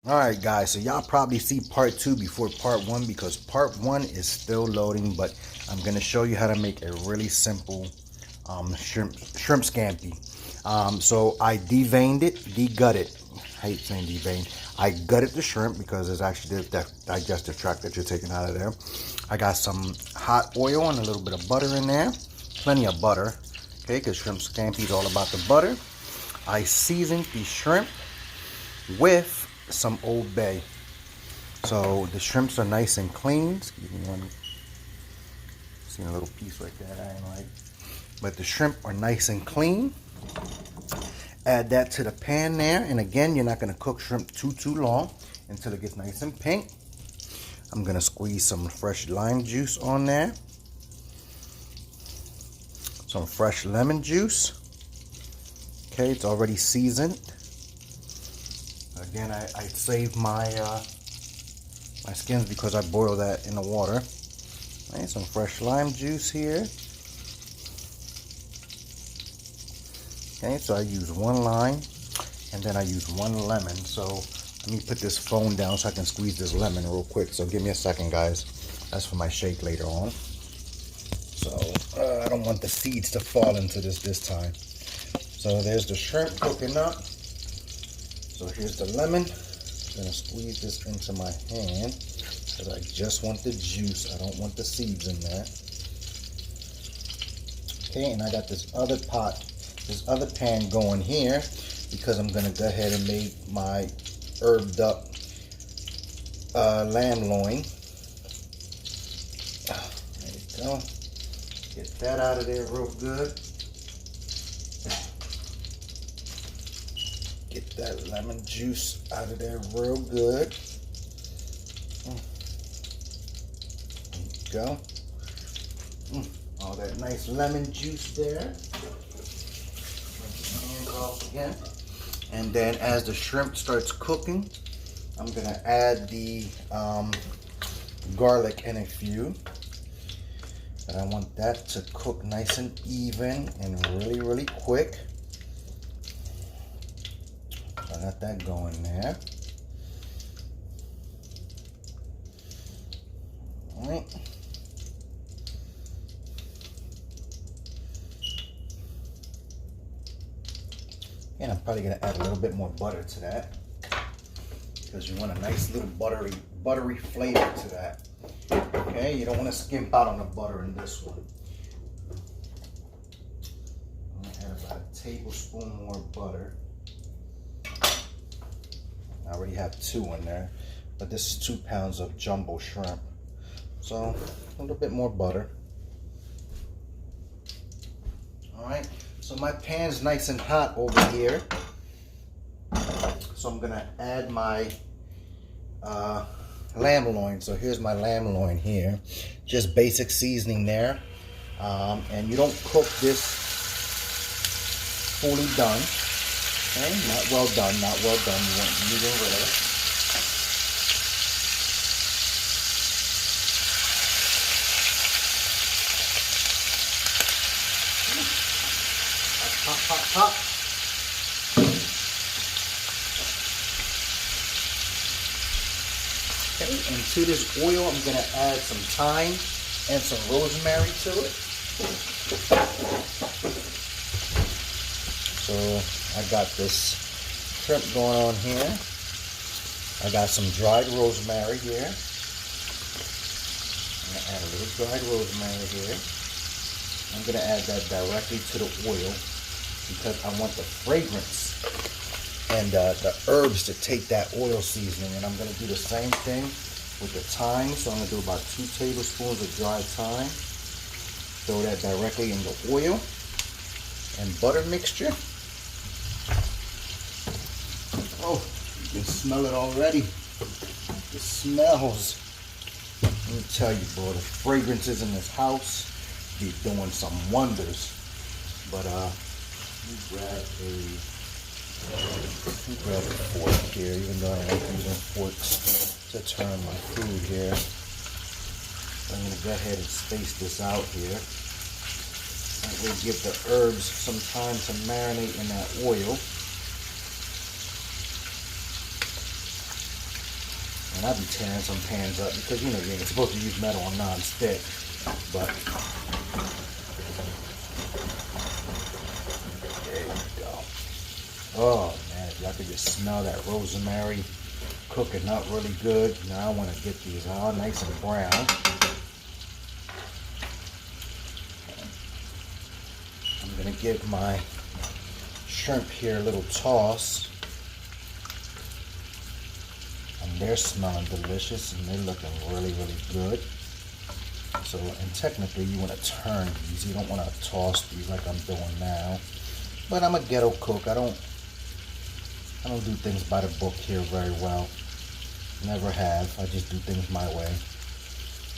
Alright guys, so y'all probably see part 2 before part 1 because part 1 is still loading, but I'm going to show you how to make a really simple shrimp scampi. So I deveined it, degutted. I hate saying deveined. I gutted the shrimp because it's actually the digestive tract that you're taking out of there. I got some hot oil and a little bit of butter in there. Plenty of butter, okay, because shrimp scampi is all about the butter. I seasoned the shrimp with some Old Bay. So the shrimps are nice and clean. Excuse me, one. See a little piece right there that I ain't like. But the shrimp are nice and clean. Add that to the pan there, and again, you're not going to cook shrimp too long until it gets nice and pink. I'm going to squeeze some fresh lime juice on there, some fresh lemon juice. Okay, it's already seasoned. Again, I saved my my skins because I boil that in the water. Right, some fresh lime juice here. Okay, so I use one lime and then I use one lemon. So let me put this phone down so I can squeeze this lemon real quick. So give me a second, guys. That's for my shake later on. So I don't want the seeds to fall into this time. So there's the shrimp cooking up. So here's the lemon. I'm gonna squeeze this into my hand because I just want the juice. I don't want the seeds in there. Okay, and I got this other pot, this other pan going here because I'm gonna go ahead and make my herbed up lamb loin. There you go. Get that out of there real good. Get that lemon juice out of there real good. There you go. All that nice lemon juice there. Hands off again. And then as the shrimp starts cooking, I'm gonna add the garlic in a few. And I want that to cook nice and even and really quick. So I got that going there. All right. And I'm probably gonna add a little bit more butter to that because you want a nice little buttery flavor to that. Okay, you don't want to skimp out on the butter in this one. I'm gonna add about a tablespoon more butter. I already have 2 in there, but this is 2 pounds of jumbo shrimp. So a little bit more butter. All right, so my pan's nice and hot over here. So I'm gonna add my lamb loin. So here's my lamb loin here. Just basic seasoning there. And you don't cook this fully done. Okay, not well done, not well done. You want medium rare. Pop. Okay, and to this oil, I'm gonna add some thyme and some rosemary to it. So I got this shrimp going on here. I got some dried rosemary here. I'm gonna add a little dried rosemary here. I'm gonna add that directly to the oil because I want the fragrance and the herbs to take that oil seasoning. And I'm gonna do the same thing with the thyme. So I'm gonna do about 2 tablespoons of dried thyme. Throw that directly in the oil and butter mixture. Oh, you can smell it already. It smells. Let me tell you, bro, the fragrances in this house be doing some wonders. But grab a fork here, even though I don't like using forks to turn my food here. I'm gonna go ahead and space this out here. That will give the herbs some time to marinate in that oil. And I be tearing some pans up because you know you ain't supposed to use metal on non-stick. But there you go. Oh man, if y'all could just smell that rosemary cooking up really good. Now I want to get these all nice and brown. I'm gonna give my shrimp here a little toss. And they're smelling delicious and they're looking really, really good. So, and technically you want to turn these. You don't want to toss these like I'm doing now. But I'm a ghetto cook. I don't do things by the book here very well. Never have. I just do things my way.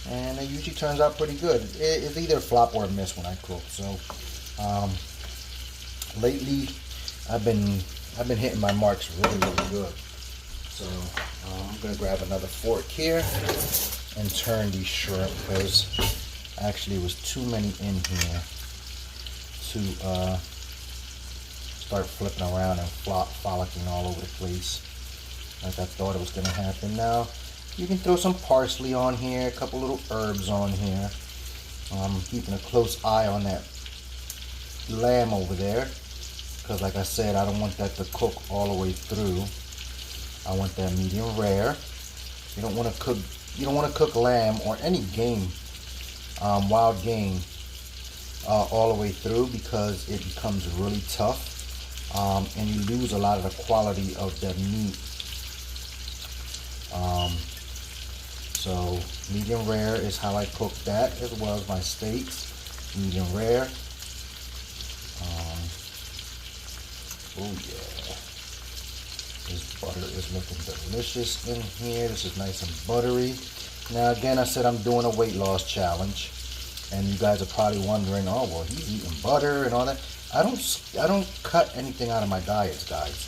And it usually turns out pretty good. It's either a flop or a miss when I cook. So, lately I've been hitting my marks really, really good. So I'm gonna grab another fork here and turn these shrimp because actually it was too many in here to start flipping around and frolicking all over the place like I thought it was gonna happen. Now you can throw some parsley on here, a couple little herbs on here. Keeping a close eye on that lamb over there because like I said, I don't want that to cook all the way through. I want that medium rare. You don't want to cook lamb or any game, wild game, all the way through because it becomes really tough, and you lose a lot of the quality of the meat. So medium rare is how I cook that, as well as my steaks. Medium rare. Oh yeah. This butter is looking delicious in here. This is nice and buttery. Now again, I said I'm doing a weight loss challenge, and you guys are probably wondering, oh well, he's eating butter and all that. I don't cut anything out of my diets, guys.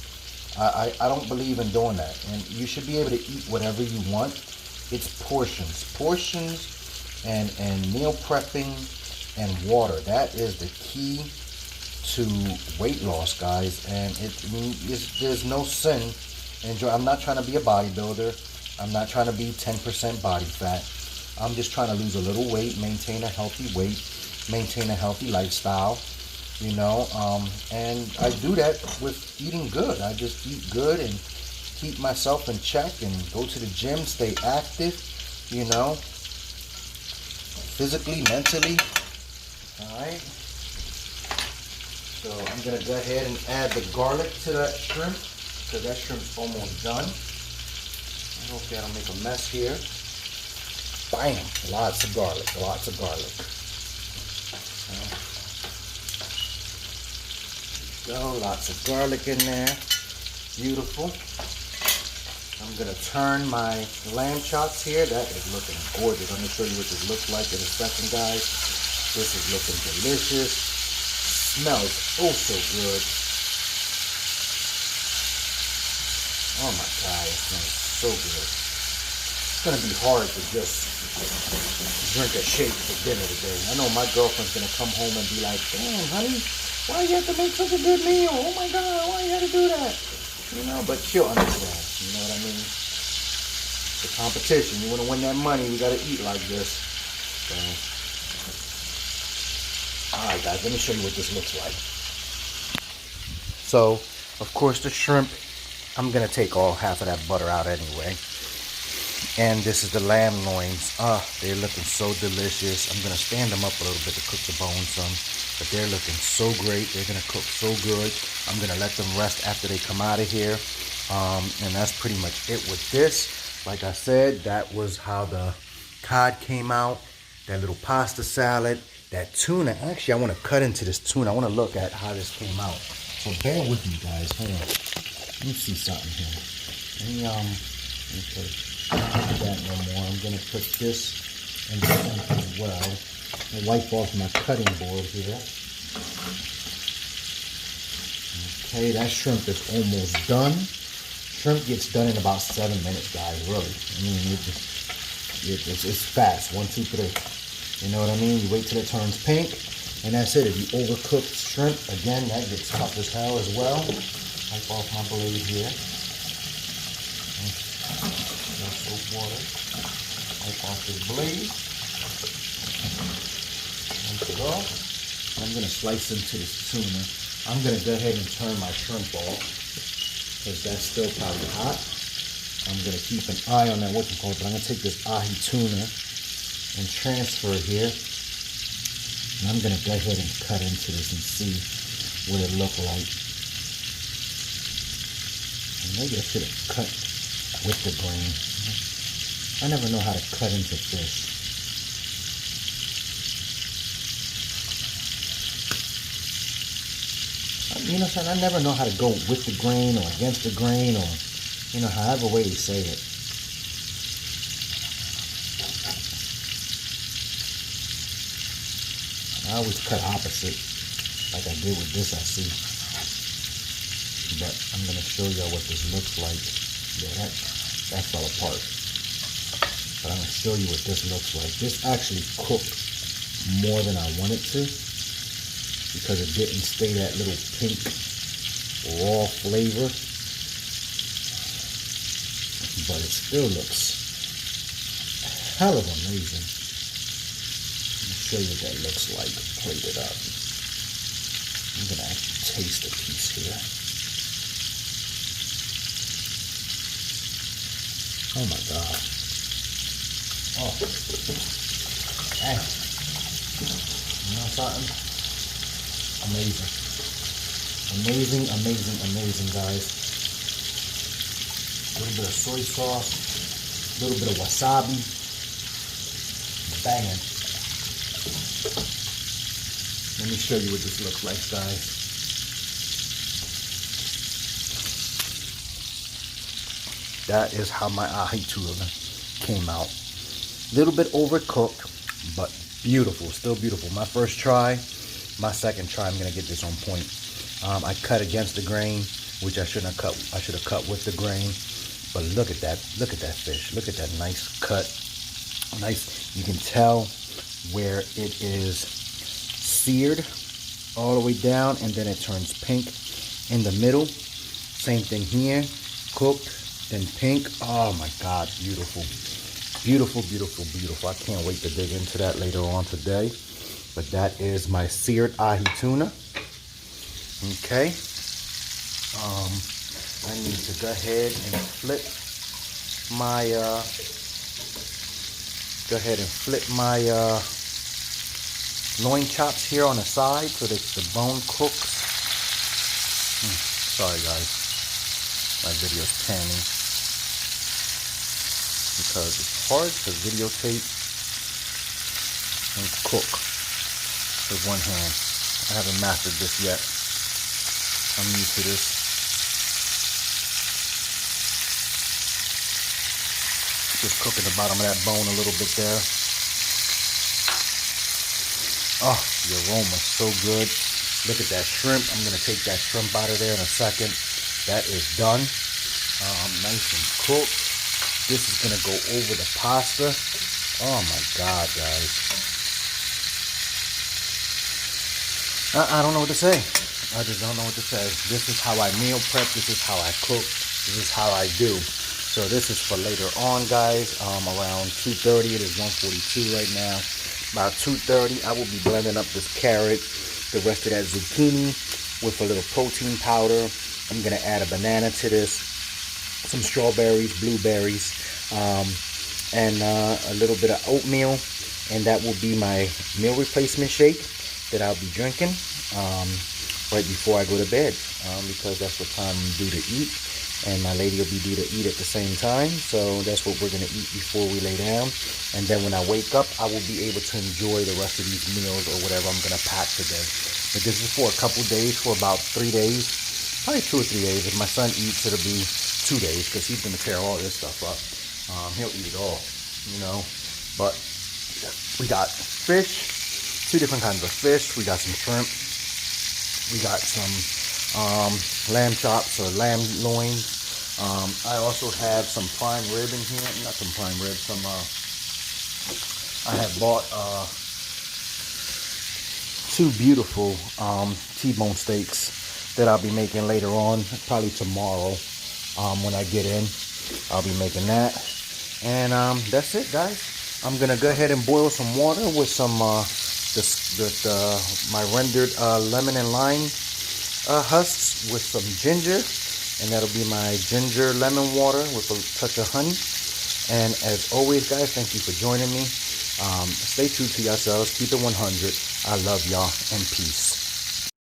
I don't believe in doing that, and you should be able to eat whatever you want. It's portions, and meal prepping and water. That is the key to weight loss, guys, and there's no sin. I'm not trying to be a bodybuilder. I'm not trying to be 10% body fat. I'm just trying to lose a little weight, maintain a healthy weight, maintain a healthy lifestyle, you know, and I do that with eating good. I just eat good and keep myself in check and go to the gym, stay active, you know, physically, mentally. All right. So I'm going to go ahead and add the garlic to that shrimp because that shrimp's almost done. Okay, I'll make a mess here. Bam! Lots of garlic, lots of garlic. There you go, lots of garlic in there. Beautiful. I'm going to turn my lamb chops here. That is looking gorgeous. I'm going to show you what this looks like in a second, guys. This is looking delicious. Smells oh so good. Oh my God, it smells so good. It's gonna be hard to just drink a shake for dinner today. I know my girlfriend's gonna come home and be like, damn honey, why you have to make such a good meal? Oh my God, why you have to do that? You know, but she'll understand, you know what I mean? The competition, you wanna win that money, you gotta eat like this. So, alright guys, let me show you what this looks like. So, of course the shrimp, I'm going to take all half of that butter out anyway. And this is the lamb loins. They're looking so delicious. I'm going to stand them up a little bit to cook the bones some. But they're looking so great. They're going to cook so good. I'm going to let them rest after they come out of here. And that's pretty much it with this. Like I said, that was how the cod came out. That little pasta salad. That tuna, actually I want to cut into this tuna. I want to look at how this came out. So bear with me guys, hold on. Let me see something here. Let me put that no more. I'm going to put this in the sink as well. I'll wipe off my cutting board here. Okay, that shrimp is almost done. Shrimp gets done in about 7 minutes, guys, really. I mean, it's fast, 1, 2, 3. You know what I mean? You wait till it turns pink, and that's it. If you overcook shrimp, again, that gets tough as hell as well. Wipe off my blade here. That's so water. Wipe off this blade. Rinse it off. I'm going to slice into this tuna. I'm going to go ahead and turn my shrimp off because that's still probably hot. I'm going to keep an eye on that but I'm going to take this ahi tuna and transfer it here. And I'm going to go ahead and cut into this and see what it looks like. And maybe I should have cut with the grain. I never know how to cut into fish. You know what I'm saying? I never know how to go with the grain or against the grain or, you know, however way they say it. I always cut opposite, like I did with this, I see. But I'm going to show y'all what this looks like. Yeah, that fell apart. But I'm going to show you what this looks like. This actually cooked more than I wanted to because it didn't stay that little pink raw flavor. But it still looks hell of amazing. Let me show you what that looks like. Plate it up. I'm going to actually taste a piece here. Oh my God. Oh. Hey. You know something? Amazing. Amazing, amazing, amazing, guys. A little bit of soy sauce. A little bit of wasabi. Banging. Let me show you what this looks like, guys. That is how my ahi tuna came out. A little bit overcooked, but beautiful, still beautiful. My first try, my second try, I'm gonna get this on point. I cut against the grain, which I shouldn't have cut. I should have cut with the grain. But look at that fish. Look at that nice cut. Nice, you can tell where it is seared all the way down, and then it turns pink in the middle. Same thing here, cooked, then pink. Oh my God, beautiful. Beautiful, beautiful, beautiful. I can't wait to dig into that later on today. But that is my seared ahi tuna. Okay. I need to go ahead and flip my loin chops here on the side so that the bone cooks. Sorry guys, my video's panning because it's hard to videotape and cook with one hand. I haven't mastered this yet. I'm new to this. Just cooking the bottom of that bone a little bit there. Oh, the aroma's so good. Look at that shrimp. I'm going to take that shrimp out of there in a second. That is done. Nice and cooked. This is going to go over the pasta. Oh my God, guys. I don't know what to say. I just don't know what to say. This is how I meal prep. This is how I cook. This is how I do. So this is for later on, guys. Around 2:30. It is 1:42 right now. About 2:30, I will be blending up this carrot, the rest of that zucchini with a little protein powder. I'm gonna add a banana to this, some strawberries, blueberries, and a little bit of oatmeal, and that will be my meal replacement shake that I'll be drinking right before I go to bed, because that's what time I'm due to eat. And my lady will be due to eat at the same time. So that's what we're going to eat before we lay down. And then when I wake up, I will be able to enjoy the rest of these meals or whatever I'm going to pack today. But this is for a couple days, for about 3 days. Probably 2 or 3 days. If my son eats, it'll be 2 days because he's going to tear all this stuff up. He'll eat it all, you know. But we got fish, 2 different kinds of fish. We got some shrimp. We got some lamb chops or lamb loins. I also have some prime rib in here. Not some prime rib, I have bought 2 beautiful T-bone steaks that I'll be making later on, probably tomorrow when I get in. I'll be making that. And that's it, guys. I'm gonna go ahead and boil some water with some my rendered lemon and lime husks with some ginger, and that'll be my ginger lemon water with a touch of honey. And as always, guys, thank you for joining me. Stay true to yourselves. Keep it 100. I love y'all, and peace.